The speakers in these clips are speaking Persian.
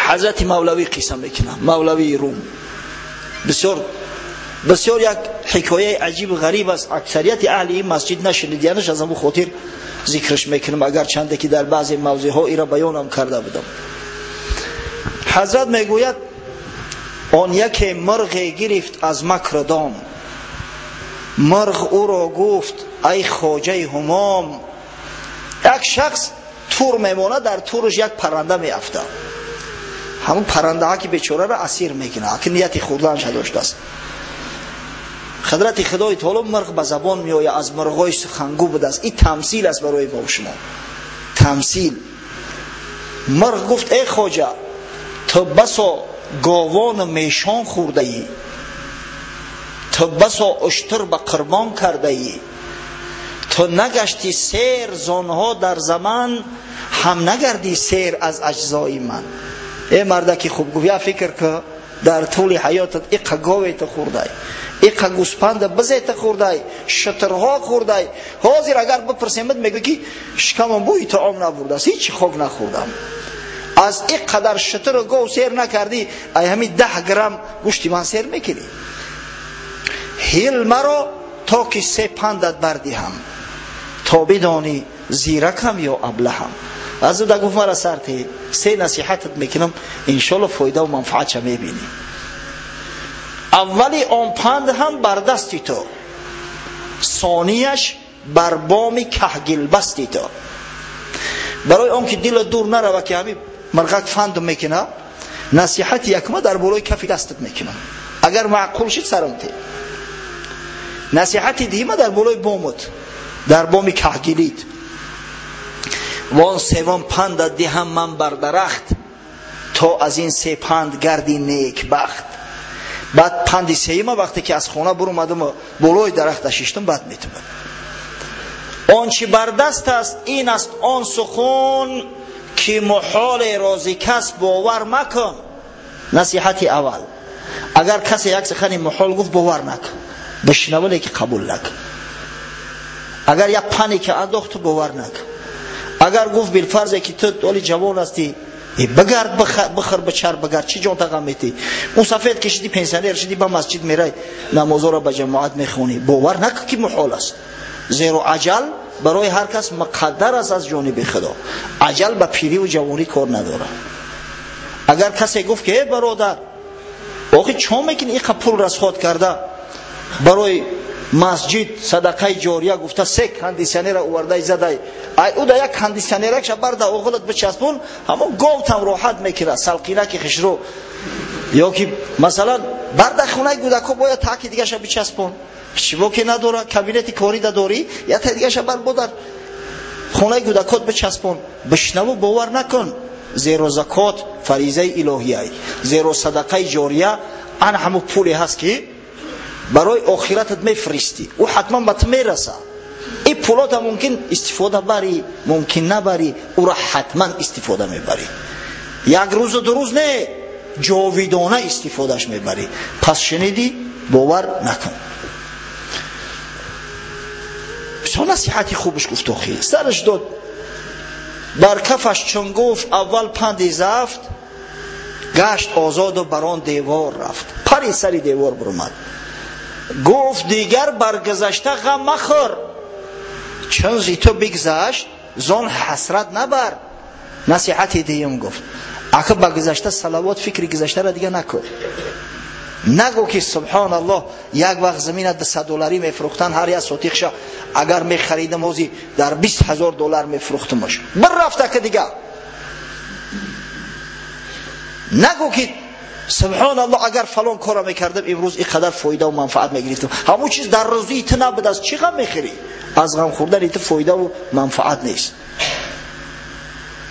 حضرت مولوی قصه میکنم، مولوی روم. بسیار یک حکایه عجیب و غریب است. اکثریت اهل این مسجد نشنیدنش، از همون خاطر ذکرش میکنم، اگر چنده که در بعضی موضوع ها ایرا بیانم کرده بودم. حضرت میگوید آن یک مرغ گرفت از مکر دام، مرغ او را گفت ای خواجه همام. یک شخص تور میمونه، در تورش یک پرنده میافته، همون پرنده ها که بیچاره را اسیر میکنه که نیت خوردنش داشته است. حضرت خدای تعالی مرغ به زبان میآید، از مرغای سخنگو بوده است. این تمثیل است برای ما و شما، تمثیل. مرغ گفت ای خواجه، تو بسا گاوان میشان خورده ای، تو بسا اشتر به قربان کرده ای، تو نگشتی سیر زانها در زمان، هم نگردی سیر از اجزای من. ای مردکی خوب گفت، یا فکر که در طول حیاتت ایقا گاوی تو خورده ای، ایقا گوسپند بزی تو خورده ای، شترها خورده ای. حاضر اگر بپرسیمت میگه که شکمم بوی طعام نبرده است، هیچ خوک نخوردم. از این قدر شتر و گاو سیر نکردی، ای همین 10 گرم گوشتی من سیر میکنی. هیل مرا تا که 3 پندت بردیم، تا بدانی زیرکم یا ابلهم. از او گفت مرا سرتی 3 نصیحتت میکنم، انشالله فایده و منفعت چه میبینی. اولی آن پند هم بر دستی تو، ثانیش بر بام کهگل بستی تو. برای آن که دل دور نروه که همین مرغک فند میکنه، نصیحت یکمه در بالای کف دستت میکنم، اگر معقول شد سرمتی. نصیحت دیمه در بالای بامت، در بام کهگلیت. وان 3 پند دهم من بر درخت، تا از این 3 پند گردی نیک بخت. بعد پند 3 وقتی که از خانه برو اومدم بالای درخت ششتم، بعد میتونم. آنچه بر دست است این است آن سخن، که محال رازی کس باور مکن. نصیحت اول، اگر کسی یک سخن محال گفت باور نکن، بشنوه که قبول نکن. اگر یک پنی که انداخت تو باور نکن. اگر گفت بالفرض که تو دولی جوان هستی، بگرد بخر بچر بگرد، چی جان تقم میتی؟ اون سفید کشیدی پنسیونر شدی با مسجد میرای نمازا را به جماعت میخونی، باور نکن که محال است. زیرا عجل برای هر کس مقدر است از جانب خدا. عجل به پیری و جوانی کار نداره. اگر کسی گفت که ای برادر آخه چون میکنی این پول رسخات کرده برای مسجد صدقه جاریه، گفته 3 کندیسیونر آورده زده، ای او دا یک کندیسیونرش برده اوغلت بچسبون، همون گاوتم راحت میکنه سلقینه که خشرو. یا که مثلا برده خونه گودکو باید تاکی دیگه شب بچسبون، شبا که نداره کابینت کاری داری یا تا دیگه شب بر خونه گودکات بچسبون. بشنو باور نکن. زیرا زکات فریضه الهیه، زیرا صدقه جاریه آن همون پولی هست که برای آخرتت میفرستی، او حتما به تو میرسه. این پولات ممکن استفاده بری، ممکن نبری، او را حتما استفاده میبری. یک روز و 2 روز نه، جاویدانه استفادهش میبری. پس شنیدی باور نکن. بسیار نصیحتی خوبش گفت. آخی سرش داد بر کفش چون گفت اول پندی زفت، گشت آزاد و بران دیوار رفت. پری سری دیوار برمد. گفت دیگر برگذشته غم مخور، چون زی تو بگذشت زان حسرت نبر. نصیحتی دیم گفت اگه برگذشته صلوات فکر گذشته را دیگه نکن. نگو که سبحان الله یک وقت زمین $200 میفروختن، هر یک سوتیخش اگر میخریدم موزی در $20,000 میفروختمش، بر رفته که دیگه. نگو که سبحان الله اگر فلان کارا میکردم امروز اینقدر فایده و منفعت میگرفتم. همون چیز در روزی تو نبود، از چی غم میخوری؟ از غم خوردن تو فایده و منفعت نیست.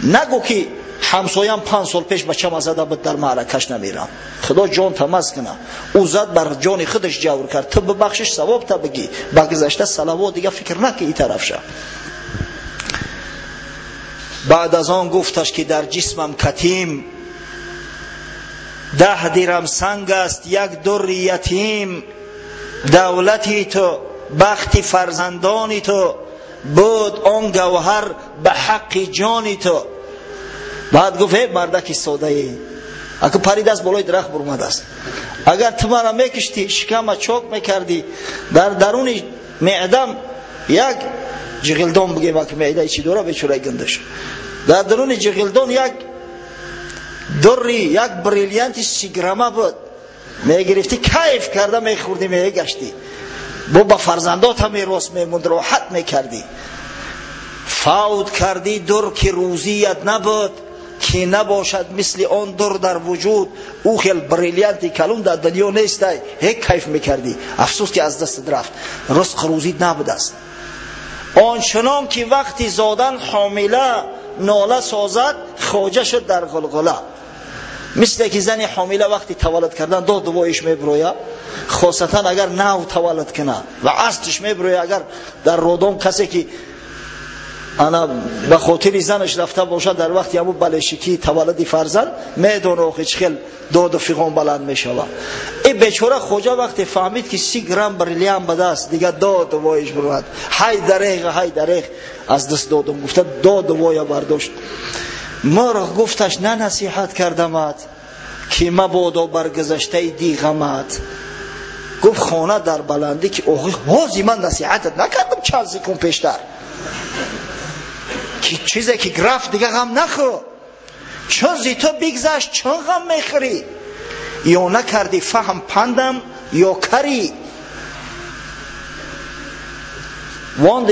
نگو که همسایم 5 سال پیش بچه‌م زده بود در معرکش نمیرم. خدا جان تماس کنه، او زد بر جان خودش جور کرد، تو ببخشش ثواب تا بگی. بگذشته صلوات دیگه فکر نکن این طرف شه. بعد از آن گفتش که در جسمم کتیم، 10 درم سنگ است 1 در یتیم. دولتی تو بخت فرزندانی تو، بود آن گوهر به حق جانی تو. بعد گفت مردک ساده ای اگه پرید از بالای درخت برمده است، اگر تو مرا میکشتی شکم چوک میکردی در درون معدم یک جغلدان بگیم که معده چی دوره بچوره گندش، در درون جغلدان یک دری یک بریلیانتی 30 گرمه بود، میگرفتی کیف کرده میخوردی میگشتی با فرزندات هم میراث میموند راحت میکردی. فوت کردی در که روزیت نبود که نباشد مثل آن در در وجود، او خیل بریلیانتی کلون در دنیا نیست هیک کیف میکردی، افسوس که از دست رفت، رزق روزیت نبود است. آنچنان که وقتی زادن حامله ناله سازد خواجه شد در غلغله. مثل که زن حامله وقتی تولد کردن دو دوایش میبروید، خاصتا اگر نو تولد کنه و عصرش میبروید. اگر در رودان کسی که انا به خاطر زنش رفته باشد در وقتی همون بلشکی تولد فرزند میدونه آخه چخیل داد و فیغان بلند میشود. این بیچاره خواجه وقتی فهمید که 30 گرم بریلیان بده است دیگه داد و وایش برود، های دریغ از دست دادم، گفته داد و وای برداشت. مرغ گفتش نه نصیحت کردمت که مبادا برگذشته دیغمت. گفت خانه در بلندی که اوه هازی من نصیحتت نکردم چند سکون پیشتر که چیزی که گرفت دیگه غم نخو، چون زی تو بگذشت چون غم میخوری، یا نکردی فهم پندم یا کری. وان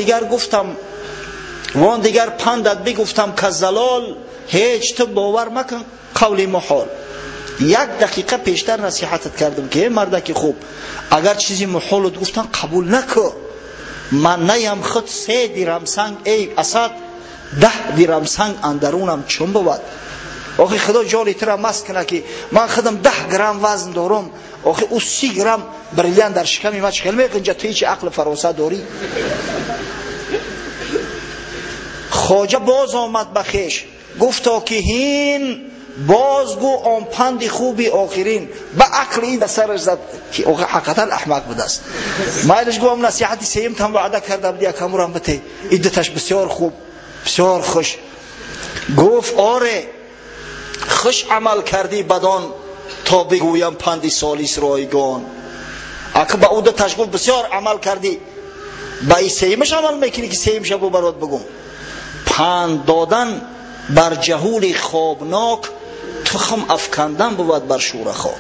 دیگر پندت بگفتم که زلال، هیچ تو باور مکن قول محال. 1 دقیقه پیشتر نصیحتت کردم که مردک خوب اگر چیزی محالت گفتن قبول نکن، من نیم خود 3 درم سنگ ای اسد، 10 درم سنگ اندرونم چون بود. آخه خدا جانی ترا مست کنه که من خودم 10 گرم وزن دارم، آخه او 30 گرم بریلیان در شکمی ما چخیل میکنجا، تو هیچ عقل فراسه داری؟ خواجه باز آمد بخیش گفتا که هین بازگو آن پند خوبی آخرین. به عقل این در سرش زد که حقیقتا احمق بود است. مایلش گوام نصیحتی سیم تم وعده کردم دیا کمورم بته، ایدتش بسیار خوب بسیار خوش. گفت آره خوش عمل کردی بدان تا بگویم پندی سالیس رایگان. اگه با او دتش گفت بسیار عمل کردی، با ای سیمش عمل میکنی که سیم شبو برات بگم. پند دادن بر جهول خوابناک، تخم افکندن بود بر شور خاک.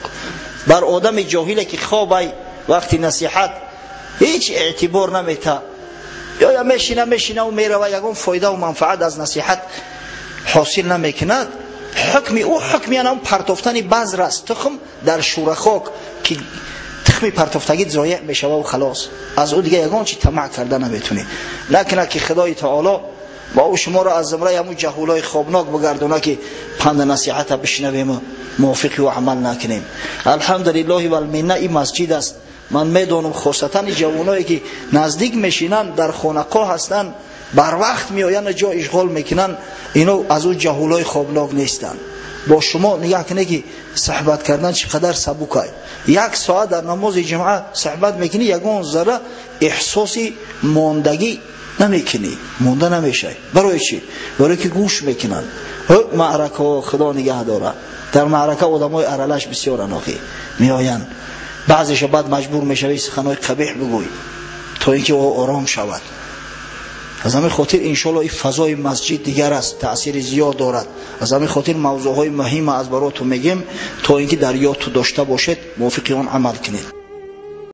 بر آدم جاهیله که خوابای وقتی نصیحت هیچ اعتبار نمیته، یا میشینه و میره و یکون فایده و منفعت از نصیحت حاصل نمیکند. حکمی او حکمی اون پرتافتن بذر است، تخم در شور خاک که تخمی پرتافتگی ضایع میشه و خلاص، از او دیگه یگان چی طمع کرده نمیتونی. نکنه که خدای تعالی با او شما را از زمره همون جهولای خوابناک بگردونه که پند نصیحت بشنویم موافقی و عمل نکنیم. الحمدلله و المنه این مسجد است. من میدونم خاصتا جوانایی که نزدیک میشینن در خانقاه هستن بر وقت میآین جا اشغال میکنن، اینو از اون جهولای خوابناک نیستن. با شما نگاه کنه که صحبت کردن چقدر سبکه. 1 ساعت در نماز جمعه صحبت میکنی یگان ذره احساسی ماندگی نمیکنی، مونده نمیشه. برای چی؟ برای که گوش میکنن. معرکه خدا نگه داره، در معرکه آدمای ارلش بسیار اناخی میآین، بعضیش بعد مجبور میشوی سخنای قبیح بگوی تا اینکه او آرام شود. از همین خاطر انشالله این فضای مسجد دیگر است، تأثیر زیاد دارد. از همین خاطر موضوعهای مهم از براتون میگیم تا اینکه در یاد تو داشته باشید، موافق آن عمل کنید.